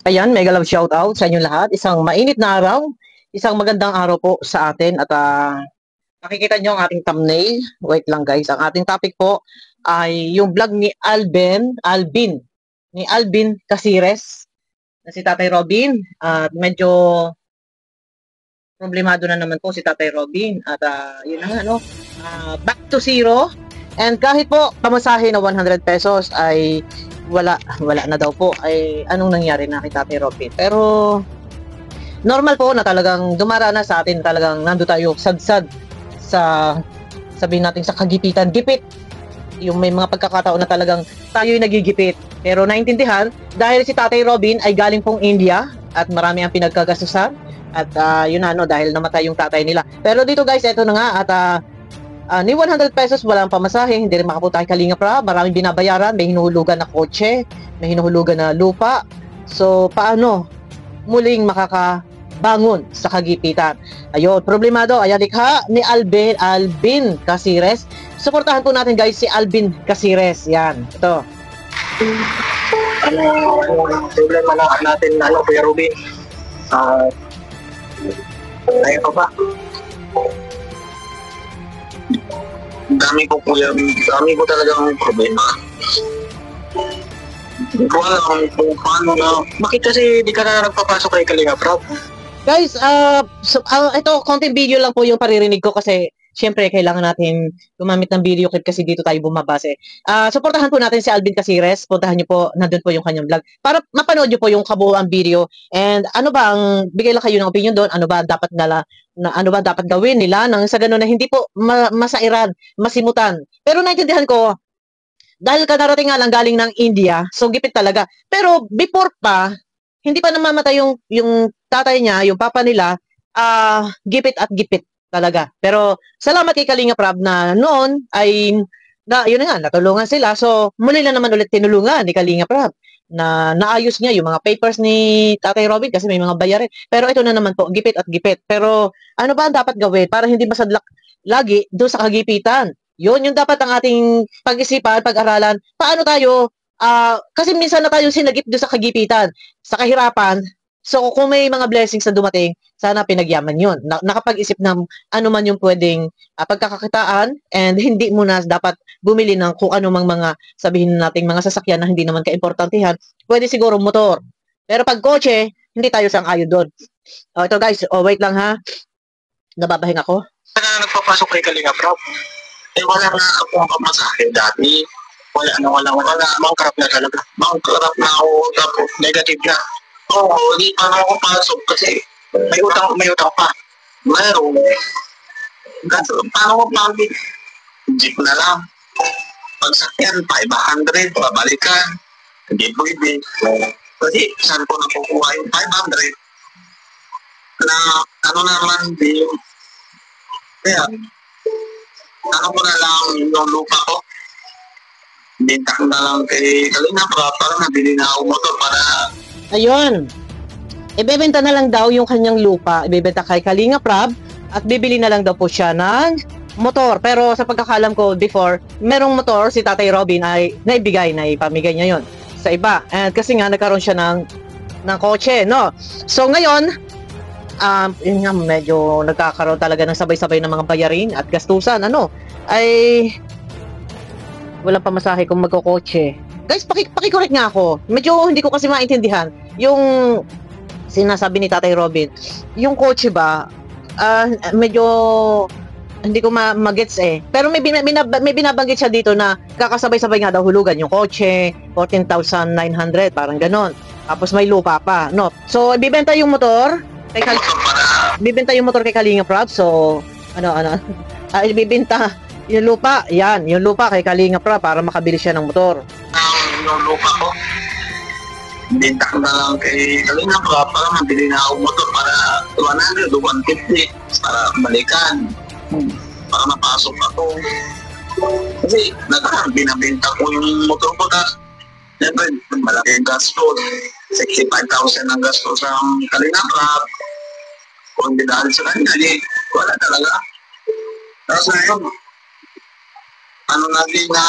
Ayan, mega love shoutout sa inyong lahat. Isang mainit na araw, isang magandang araw po sa atin at nakikita nyo ang ating thumbnail. Wait lang guys, ang ating topic po ay yung vlog ni Alvin Casires na si Tatay Robin. At medyo problemado na naman po si Tatay Robin at yun na nga no, back to zero. And kahit po pamasahe na 100 pesos ay wala na daw po ay anong nangyari na kay Tatay Robin. Pero normal po na talagang dumarana sa atin, talagang nando tayo sadsad sa sabihin natin sa kagipitan, gipit. Yung may mga pagkakataon na talagang tayo'y nagigipit. Pero naintindihan dahil si Tatay Robin ay galing pong India at marami ang pinagkagastusan at yun na no, dahil namatay yung tatay nila. Pero dito guys, eto na nga at ni 100 pesos walang pamasahe, hindi rin makapunta kay Kalinga Prab, maraming binabayaran, may hinuhulugan na kotse, may hinuhulugan na lupa. So paano muling makakabangon sa kagipitan? Ayun, problemado, ayan likha ni Alvin Casires. Suportahan po natin guys si Alvin Casires. Yan, ito. Ano problema na natin, Kuya Ruben? Ayun pa ba? Dami ko talagang problema. Hindi ko alam kung paano na. Bakit kasi di ka na nagpapasok kay Kalinga Prab? Guys, ito, konting video lang po yung paririnig ko kasi syempre kailangan natin gumamit ng video clip kasi dito tayo bumabase. Suportahan po natin si Alvin Casires. Puntahan niyo po, nandun po yung kanyang vlog para mapanood niyo po yung kabuuan video. And ano ba ang bigay lang kayo ng opinion doon? Ano ba dapat ano ba dapat gawin nila nang sa ganun na hindi po masairan, masimutan. Pero naintindihan ko dahil kadarating nga lang galing ng India, so gipit talaga. Pero before pa, hindi pa namamatay yung tatay niya, yung papa nila, gipit at gipit talaga. Pero salamat kay Kalinga Prab na noon ay yun na nga, natulungan sila. So muli na naman ulit tinulungan ni Kalinga Prab na naayos niya yung mga papers ni Tatay Robin kasi may mga bayarin. Pero ito na naman po, gipit at gipit. Pero ano ba ang dapat gawin para hindi masadlak lagi doon sa kagipitan? Yun yung dapat ang ating pag-isipan, pag-aralan. Paano tayo kasi minsan na tayo sinagip doon sa kagipitan, sa kahirapan. So kung may mga blessings na dumating, sana pinagyaman yun. Nakapag-isip ng ano man yung pwedeng pagkakakitaan and hindi mo na dapat bumili ng kung ano mang mga sabihin nating mga sasakyan na hindi naman kaimportantehan. Pwede siguro motor. Pero pag kotse, hindi tayo sang-ayon doon. Ito guys, wait lang ha. Nababahinga ako. Nagpapasok kay Kalinga Prab. Wala na akong pamasahe dati. Wala. Mangkarap na talaga. Mangkarap na ako, tapos negative na. Oo, hindi pa ako pasok kasi may utang pa. Mayroon. Paano ko pamit? Jeep na lang. Pagsakyan, 500, babalikan. Hindi pwede. Kasi saan ko nakukuha yung 500? Na ano naman din. Kaya, ano ko na lang yung lupa ko. Binta ko na lang kay Kalinga Prab para nabili na ako motor para... Ayun. Ibebenta na lang daw yung kanyang lupa. Ibebenta kay Kalinga Prab at bibili na lang daw po siya ng motor. Pero sa pagkakalam ko before, merong motor si Tatay Robin ay naipamigay niya yon sa iba. And kasi nga nagkaroon siya ng kotse, no? So ngayon, yun nga, medyo nagkakaroon talaga ng sabay-sabay ng mga bayarin at gastusan, ay walang pamasahe kung magkokotse. Guys, paki-correct nga ako. Medyo hindi ko kasi maintindihan yung sinasabi ni Tatay Robin. Yung kotse ba, medyo hindi ko magets eh. Pero may binabanggit siya dito na kakasabay-sabay nga daw hulugan yung kotse, 14,900, parang ganon. Tapos may lupa pa, no? So, bibenta yung motor kay Kalinga Prab. So, bibenta yung lupa. Yan, yung lupa kay Kalinga Prab para makabili siya ng motor. Yung lupa ko, binta ko na lang kay Kalinga Prab para mabili na ako motor para 100 o 150 para balikan. Para mapasok ako. Kasi binabenta ko yung motor ko na siyempre, malaki yung gastos. 65,000 ang gastos sa Kalinga Prab. Kung dinahal sa kanya, wala talaga. Tapos ngayon, natin na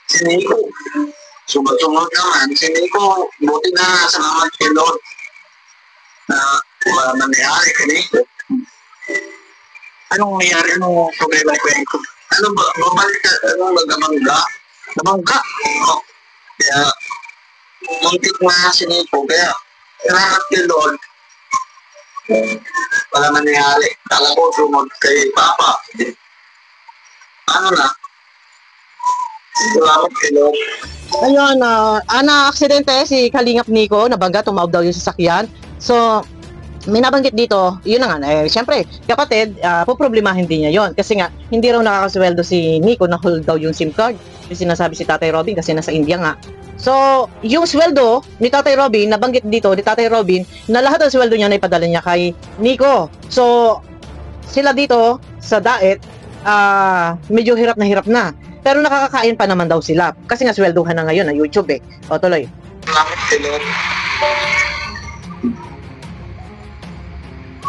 siniko. Sunod-sunod naman. Hindi ko, buti na sa mga pilot na wala nangyari kanito. Anong nangyari? Anong problema ko? Ano ba? Babalik ka? Anong nagkamangga? Namangga? Oh. Kaya, muntik na sinipo. Kaya, kailangan pilot. Wala nangyari. Kala ko sumod kay Papa. Ano na? Salamat pilot. Ayun, na-aksidente si Kalingap Nico, nabangga, tumawag daw yung sasakyan. So, may nabanggit dito, yun na nga, syempre, kapatid, poproblemahin din niya yon. Kasi nga, hindi raw nakakasweldo si Nico, na-hold daw yung SIM card. Yung sinasabi si Tatay Robin kasi nasa India nga. So, yung sweldo ni Tatay Robin, nabanggit dito ni Tatay Robin, na lahat ng sweldo niya na ipadala niya kay Nico. So, sila dito sa Daet, medyo hirap na. Pero nakakakain pa naman daw sila. Kasi nga swelduhan na ngayon na YouTube eh. O, tuloy. Salamat pilot.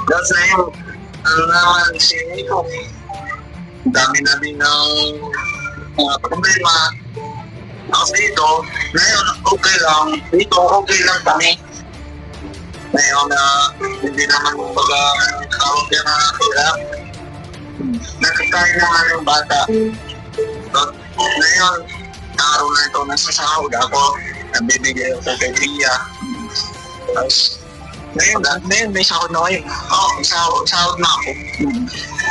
Dahil sa iyo, ano naman si Nico, dami namin ng mga problema. Kasi dito, ngayon okay lang, dito okay lang kami. Ngayon na hindi naman baga tawag yan na hirap. Nakakain naman yung bata. But, ngayon, araw na ito nasa sahod ako, nabibigay ako kay Tia. Tapos, ngayon may sahod na kayo. Oo, sahod na ako.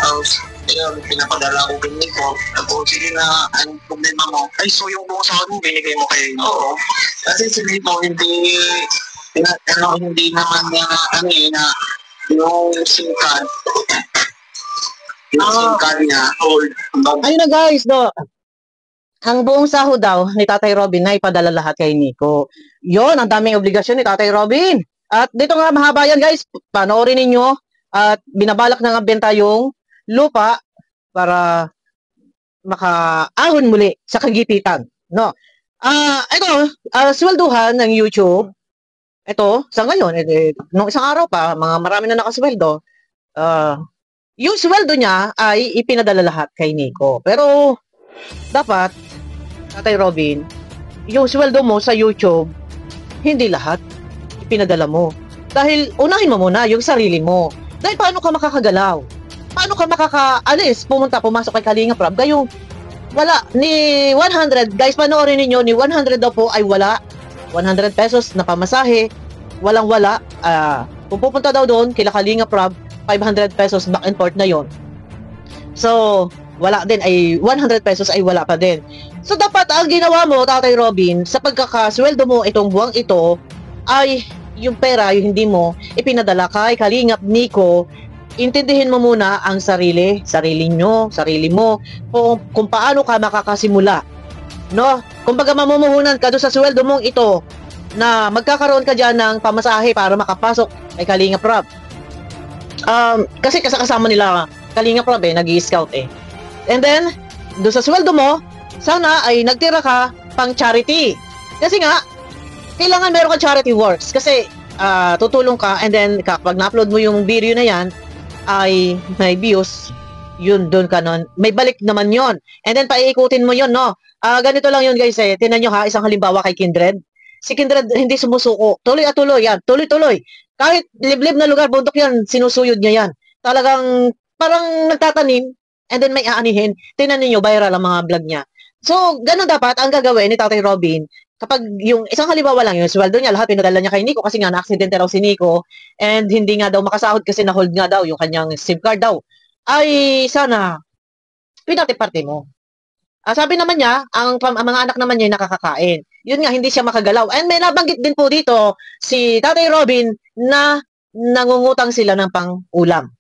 Tapos, ayun, pinapadala ko kay Nico. Ako, sige na, anong problema mo? Ay, so yung buong sahod mo, binigay mo kay Nico. Oo. Kasi si Nico, hindi naman niya, na, yung SIM card. Yung SIM card niya, hold. Ayun na guys, no. Ang buong sahod daw ni Tatay Robin na ipadala lahat kay Nico. Yon, ang daming obligasyon ni Tatay Robin. At dito nga mahaba yan guys, panoorin ninyo. At binabalak na nga benta yung lupa para makaahon muli sa kagipitan. No? Ito, swelduhan ng YouTube. Ito, sa ngayon, nung isang araw pa, marami na nakasweldo. Yung sweldo niya ay ipinadala lahat kay Nico. Pero, dapat, Tatay Robin, yung sweldo mo sa YouTube, hindi lahat ipinadala mo. Dahil, unahin mo muna yung sarili mo. Dahil paano ka makakagalaw? Paano ka makakaalis, pumasok kay Kalinga Prab? Gayong, wala, ni 100, guys, panoorin ninyo, ni 100 daw po ay wala. 100 pesos na pamasahe, walang-wala. Kung pupunta daw doon, kila Kalinga Prab, 500 pesos back and forth na yon. So, wala din, ay 100 pesos ay wala pa din. So, dapat ang ginawa mo, Tatay Robin, sa pagkakasweldo mo itong buwang ito, ay yung pera, yung hindi mo, ipinadala kay Kalingap Nico. Intindihin mo muna ang sarili mo, kung paano ka makakasimula. No? Kung baga mamumuhunan ka doon sa sweldo mong ito, na magkakaroon ka dyan ng pamasahe para makapasok kay Kalingap Rob. Kasi kasama nila Kalingap Rob nag-i-scout eh. And then, doon sa sweldo mo, sana ay nagtira ka pang charity. Kasi nga, kailangan meron kang charity works. Kasi, tutulong ka, and then, kapag na-upload mo yung video na yan, ay may views, yun, doon ka nun. May balik naman yon. And then, paiikutin mo yon, no? Ganito lang yun, guys, eh. Tingnan nyo ha, isang halimbawa kay Kindred. Si Kindred, hindi sumusuko. Tuloy at tuloy, yan. Tuloy-tuloy. Kahit liblib na lugar, bundok yan, sinusuyod niya yan. Talagang, parang nagtatanim, and then may aanihin. Tingnan niyo viral ang mga vlog niya. So, ganun dapat ang gagawin ni Tatay Robin. Kapag yung isang halimbawa lang yung sweldo niya, lahat pinadala niya kay Nico kasi nga na-aksidente raw si Nico and hindi nga daw makasahod kasi na-hold nga daw yung kanyang SIM card daw. Ay, sana, pinati-parte mo. Sabi naman niya, ang mga anak naman niya ay nakakakain. Yun nga, hindi siya makagalaw. And may nabanggit din po dito si Tatay Robin na nangungutang sila ng pang-ulam.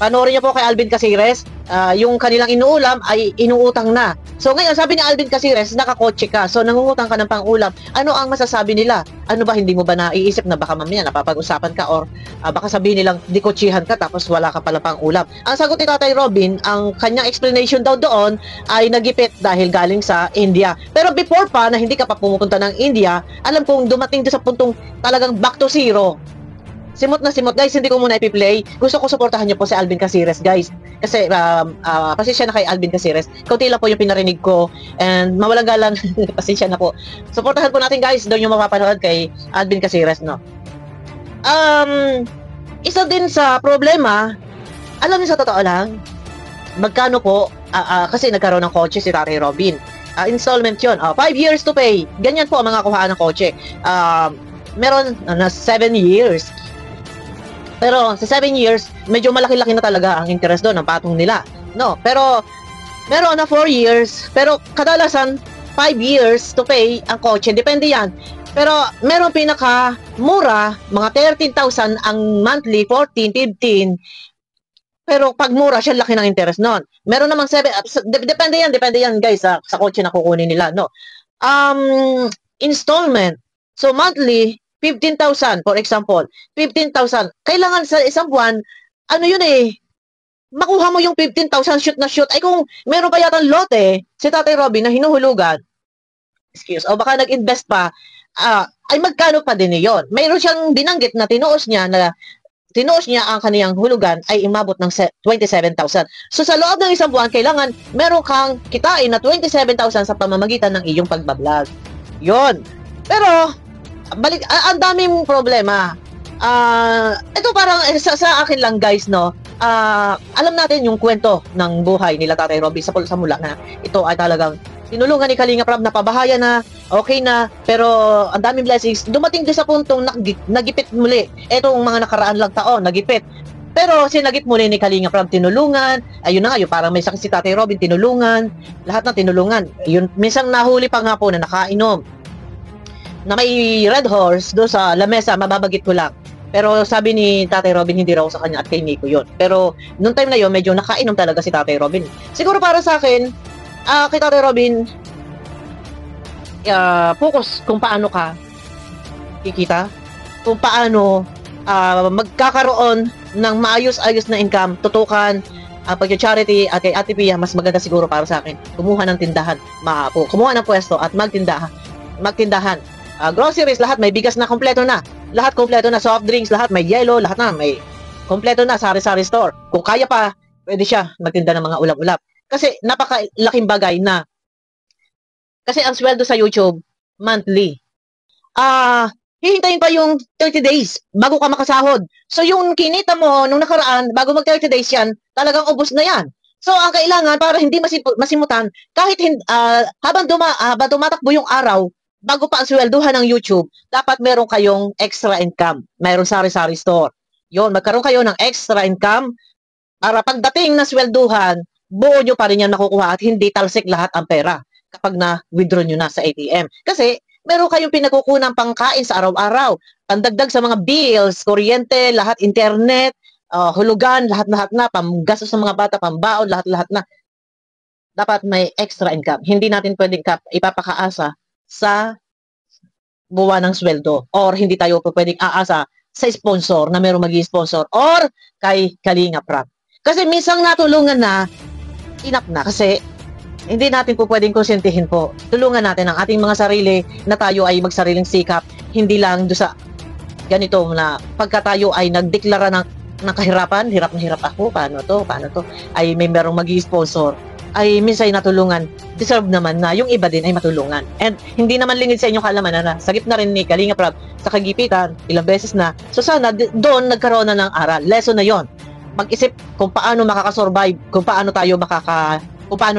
Panoorin niyo po kay Alvin Casires, yung kanilang inuulam ay inuutang na. So ngayon, sabi ni Alvin Casires, nakakotse ka, so nangungutang ka ng pang-ulam. Ano ang masasabi nila? Ano ba, hindi mo ba naiisip na baka mamaya napapag-usapan ka or baka sabihin nilang di kotsihan ka tapos wala ka pala pang-ulam? Ang sagot ni Tatay Robin, ang kanyang explanation daw doon ay nagipit dahil galing sa India. Pero before pa na hindi ka pa pumupunta ng India, alam kong dumating doon sa puntong talagang back to zero. simot na simot. Guys, hindi ko muna ipi-play. Gusto ko suportahan niyo po si Alvin Casires, guys. Kasi, pasensya na kay Alvin Casires. Kaunti lang po yung pinarinig ko. And mawalang galang, pasensya na po. Suportahan po natin, guys. Doon yung mapapanood kay Alvin Casires, no? Isa din sa problema, alam niyo sa totoo lang, magkano po, kasi nagkaroon ng kotse si Tatay Robin. Installment yun. 5 years to pay. Ganyan po ang mga kuhaan ng kotse. Meron na 7 years. Pero sa 7 years, medyo malaki-laki na talaga ang interest doon, ang patong nila. No, pero meron na 4 years, pero kadalasan 5 years to pay ang kotse. Depende yan. Pero meron pinaka-mura, mga 13,000 ang monthly, 14, 15. Pero pag mura, siya laki ng interest noon. Meron namang 7, depende yan guys sa kotse na kukunin nila, no. Installment. So monthly, 15,000 for example. 15,000. Kailangan sa isang buwan, ano yun makuha mo yung 15,000 shoot na shoot. Ay kung meron pa yata lote, si Tatay Robin na hinuhulugan, o baka nag-invest pa, ay magkano pa din yun. Mayroon siyang binanggit na tinuos niya ang kaniyang hulugan ay umabot ng 27,000. So sa loob ng isang buwan, kailangan meron kang kitain na 27,000 sa pamamagitan ng iyong pagbablog. Yon. Pero ang daming problema. Ito parang sa akin lang guys, no. Alam natin yung kwento ng buhay nila Tatay Robin sa mula na ito ay talagang tinulungan ni Kalinga Prab na pabahaya na, okay na, pero ang daming blessings. Dumating din sa puntong nagipit muli. Etong mga nakaraan lang taon, nagipit. Pero sinagip muli ni Kalinga Prab, tinulungan. Ayun na nga, yung parang may sakit si Tatay Robin, tinulungan. Lahat ng tinulungan. Yun, minsan nahuli pa nga po na nakainom na may red horse doon sa lamesa, mababagit ko lang. Pero sabi ni Tatay Robin, hindi raw sa kanya at kay Nico yun. Pero nung time na yun, medyo nakainom talaga si Tatay Robin. Siguro para sa akin, kay Tatay Robin, focus kung paano ka kikita, kung paano magkakaroon ng maayos-ayos na income, tutukan pag-charity at kay Ate Pia, mas maganda siguro para sa akin, kumuha ng tindahan, kumuha ng pwesto at magtindahan. Groceries, lahat may bigas na kompleto na. Lahat kompleto na, soft drinks, lahat may yellow, lahat na may kompleto na, sari-sari store. Kung kaya pa, pwede siya magtinda ng mga ulap-ulap. Kasi napakalaking bagay na, kasi ang sweldo sa YouTube, monthly. Hihintayin pa yung 30 days bago ka makasahod. So yung kinita mo nung nakaraan, bago mag 30 days yan, talagang ubos na yan. So ang kailangan, para hindi masimutan, kahit habang tumatakbo yung araw, bago pa ang swelduhan ng YouTube, dapat meron kayong extra income. Meron sari-sari store. Yun, magkaroon kayo ng extra income para pagdating na swelduhan, buo nyo pa rin yan nakukuha at hindi talsik lahat ang pera kapag na-withdraw nyo na sa ATM. Kasi meron kayong pinagkukunang pangkain sa araw-araw, pandagdag sa mga bills, kuryente, lahat, internet, hulugan, lahat-lahat na, panggastos sa mga bata, pambaon, lahat-lahat na. Dapat may extra income. Hindi natin pwedeng ipapakaasa sa buwan ng sweldo, or hindi tayo pwedeng aasa sa sponsor na meron mag-i-sponsor or kay Kalinga Prab. Kasi minsan natulungan na, enough na, kasi hindi natin po pwedeng konsentihin po. Tulungan natin ang ating mga sarili na tayo ay magsariling sikap, hindi lang do sa ganito na pagka tayo ay nagdeklara ng kahirapan, hirap na hirap ako, paano to, ay may merong mag-i-sponsor, ay minsan natulungan, deserve naman na yung iba din ay matulungan. And hindi naman lingid sa inyong kaalaman na sagip na rin ni Kalinga Prab sa kagipitan, ilang beses na. So sana doon nagkaroon na ng aral. Lesson na yon. Mag-isip kung paano makakasurvive, kung paano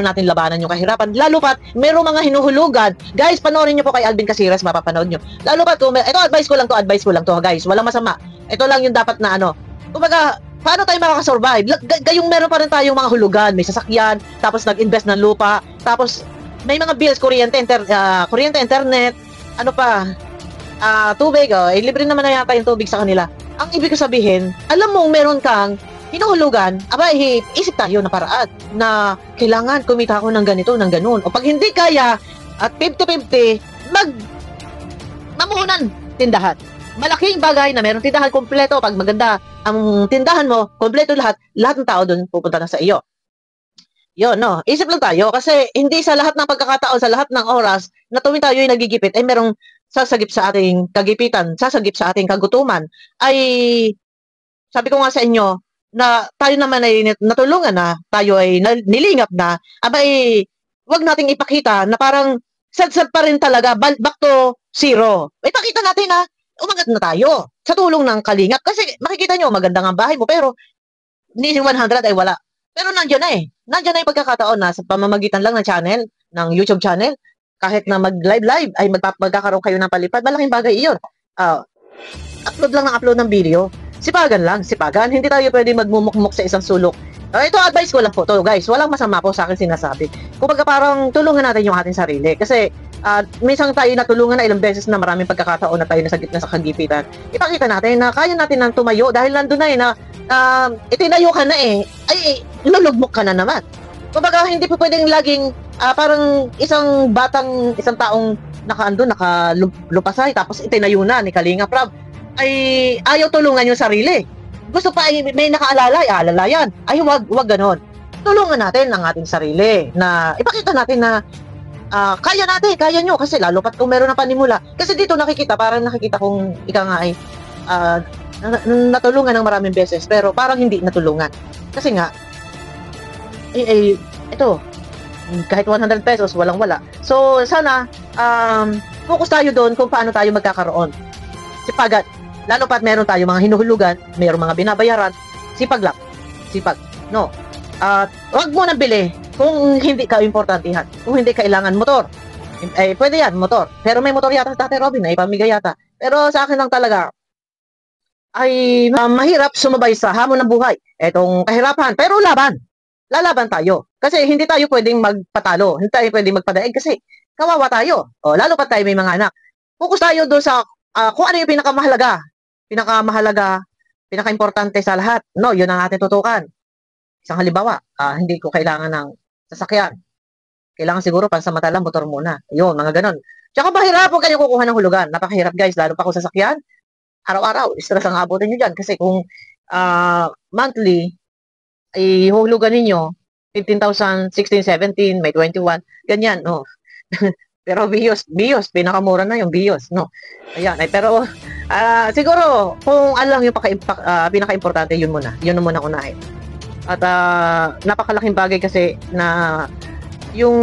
natin labanan yung kahirapan. Lalo pat, mayroong mga hinuhulugan. Guys, panoorin nyo po kay Alvin Casires, mapapanood nyo. Lalo pat, ito advice ko lang to guys. Walang masama. Ito lang yung dapat na kumbaga, paano tayo makakasurvive? Gayong meron pa rin tayong mga hulugan, may sasakyan, tapos nag-invest ng lupa, tapos may mga bills, kuryente, internet, tubig, libre naman na yata yung tubig sa kanila. Ang ibig ko sabihin, alam mo meron kang hinuhulugan, isip tayo na paraan na kailangan kumita ako ng ganito, ng ganun. O pag hindi kaya, at 50-50, mamuhunan tindahan. Malaking bagay na meron tindahan kompleto. Pag maganda ang tindahan mo, kompleto lahat ng tao doon pupunta na sa iyo. Yun, no? Isip lang tayo kasi hindi sa lahat ng pagkakataon, sa lahat ng oras na tuwing tayo ay nagigipit, ay merong sasagip sa ating kagipitan, sasagip sa ating kagutuman, ay sabi ko nga sa inyo na tayo naman ay natulungan na, tayo ay nilingap na, abay, wag nating ipakita na parang sad-sad pa rin talaga, back to zero. Ipakita natin na umangat na tayo sa tulong ng kalingap. Kasi makikita nyo, maganda nga bahay mo, pero ni 100 ay wala. Pero nandiyan na eh. Nandiyan na yung pagkakataon na sa pamamagitan lang ng channel, ng YouTube channel, kahit na mag-live ay magkakaroon kayo ng palipad, malaking bagay iyon. Upload lang ng upload ng video. Sipagan lang, sipagan. Hindi tayo pwede magmumukmuk sa isang sulok. Ito advice ko lang po to, guys. Walang masama po sa akin sinasabi. Kumbaga parang tulungan natin yung ating sarili. Kasi minsan tayo natulungan na ilang beses na maraming pagkakataon na tayo nasa gitna sa kagipitan. Ipakita natin na kaya natin nang tumayo dahil nandun na eh na itinayo ka na eh. Ay, lulugmok ka na naman. Kumbaga hindi po pwedeng laging parang isang taong nakalupasay tapos itinayo na ni Kalinga Prab ay ayaw tulungan yung sarili. Gusto pa ay may nakaalala, alala yan. Ay wag ganon. Tulungan natin ang ating sarili na ipakita natin na kaya natin, kaya nyo kasi lalo pat kung meron na panimula. Kasi dito parang nakikita kong ika nga ay natulungan ng maraming beses pero parang hindi natulungan. Kasi nga ito kahit 100 pesos walang wala. So sana focus tayo doon kung paano tayo magkakaroon. Sipagan. Lalo pat meron tayo mga hinuhulugan, meron mga binabayaran, sipag lang. Sipag. No. Wag mo nang bili kung hindi ka importantihan. Kung hindi kailangan motor. Pwede yan, motor. Pero may motor yata sa Tatay Robin na ipamigay yata. Pero sa akin lang talaga ay mahirap sumabay sa hamon ng buhay. Etong kahirapan, pero laban. Lalaban tayo. Kasi hindi tayo pwedeng magpatalo. Hindi tayo pwedeng magpadaig kasi kawawa tayo. Lalo pa tayo may mga anak. Focus tayo doon sa kung ano yung pinakamahalaga, pinaka-importante sa lahat. No, yun ang ating tutukan. Isang halimbawa, hindi ko kailangan ng sasakyan. Kailangan siguro pansamantala motor muna. Yun, mga ganon. Tsaka mahirap kung kayo kukuha ng hulugan. Napakahirap guys, lalo pa kung sasakyan. Araw-araw, stress ang abutin nyo dyan. Kasi kung monthly, ay hulugan ninyo, 15,000, 16, 17, may 21, ganyan, no. Pero Bios, pinakamura na yung Bios, no. Ayan, pero siguro kung alam yung pinaka-importante, yun muna unahin. At napakalaking bagay kasi na yung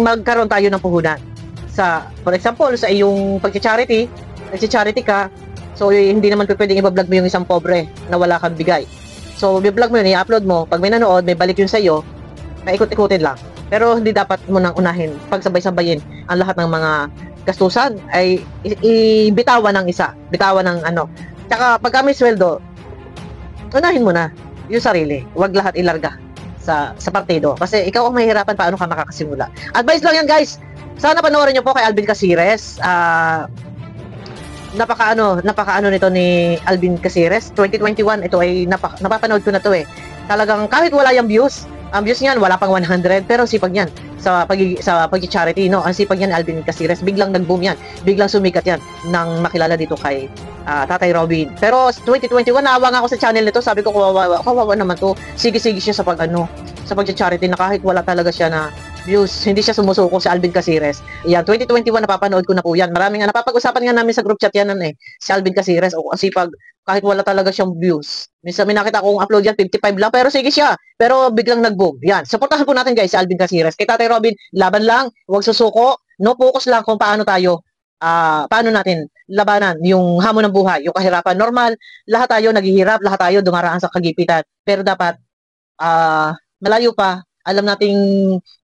magkaroon tayo ng puhunan sa, for example, sa iyong pag-charity ka, so hindi naman pwedeng i-vlog mo yung isang pobre na wala kang bigay. So, i-vlog mo yun, i-upload mo. Pag may nanood, may balik yun sa iyo, paikot-ikutin lang. Pero hindi dapat mo nang unahin, pagsabay-sabayin ang lahat ng mga gastusan ay ibitawan ng isa. Bitawan ng ano. Tsaka pagka may sweldo, unahin mo na yung sarili. Huwag lahat ilarga sa partido. Kasi ikaw ang mahihirapan paano ka makakasimula. Advice lang yan guys. Sana panoorin nyo po kay Alvin Casires. Napaka nito ni Alvin Casires. 2021, ito ay napapanood ko na to eh. Talagang kahit wala yung views, ang views niyan wala pang 100 pero sipag niyan sa pag-charity, no. Ang sipag niyan Alvin Casires, biglang nag-boom yan. Biglang sumikat yan nang makilala dito kay Tatay Robin. Pero 2021 naawa nga ako sa channel nito, sabi ko kawawa naman to. Sige-sige siya sa pag-charity na kahit wala talaga siya na views, hindi siya sumusuko si Alvin Casires. Yan, 2021 napapanood ko na po yan. Maraming nga napapag-usapan nga namin sa group chat yan si Alvin Casires. O kasi kahit wala talaga siyang views. Minsan may nakita kong upload yan, 55 lang, pero sige siya. Pero biglang nag-boom. Yan, supportahan po natin guys si Alvin Casires. Kay Tatay Robin, laban lang, huwag susuko, no, focus lang kung paano natin labanan yung hamon ng buhay, yung kahirapan. Normal, lahat tayo naghihirap, lahat tayo dumaraan sa kagipitan. Pero dapat, malayo pa, alam nating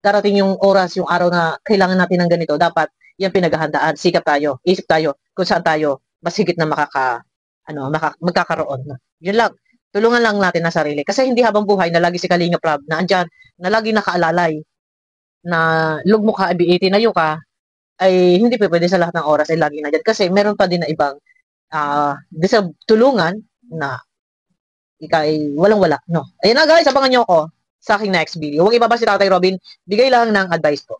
darating yung oras, yung araw na kailangan natin ng ganito. Dapat yan pinaghahandaan, sikap tayo, isip tayo kung saan tayo mas higit na magkakaroon. Yun lang. Tulungan lang natin ang sarili. Kasi hindi habang buhay na lagi si Kalinga Prab na andyan, na lagi nakaalalay, na lugmok ka, itinayo ka, ay hindi pwede sa lahat ng oras ay lagi na dyan. Kasi meron pa din na ibang tulungan na ikay walang-wala. No? Ayun na guys, abangan nyo ako sa aking next video. Huwag ibaba si Tatay Robin, bigay lang ng advice ko.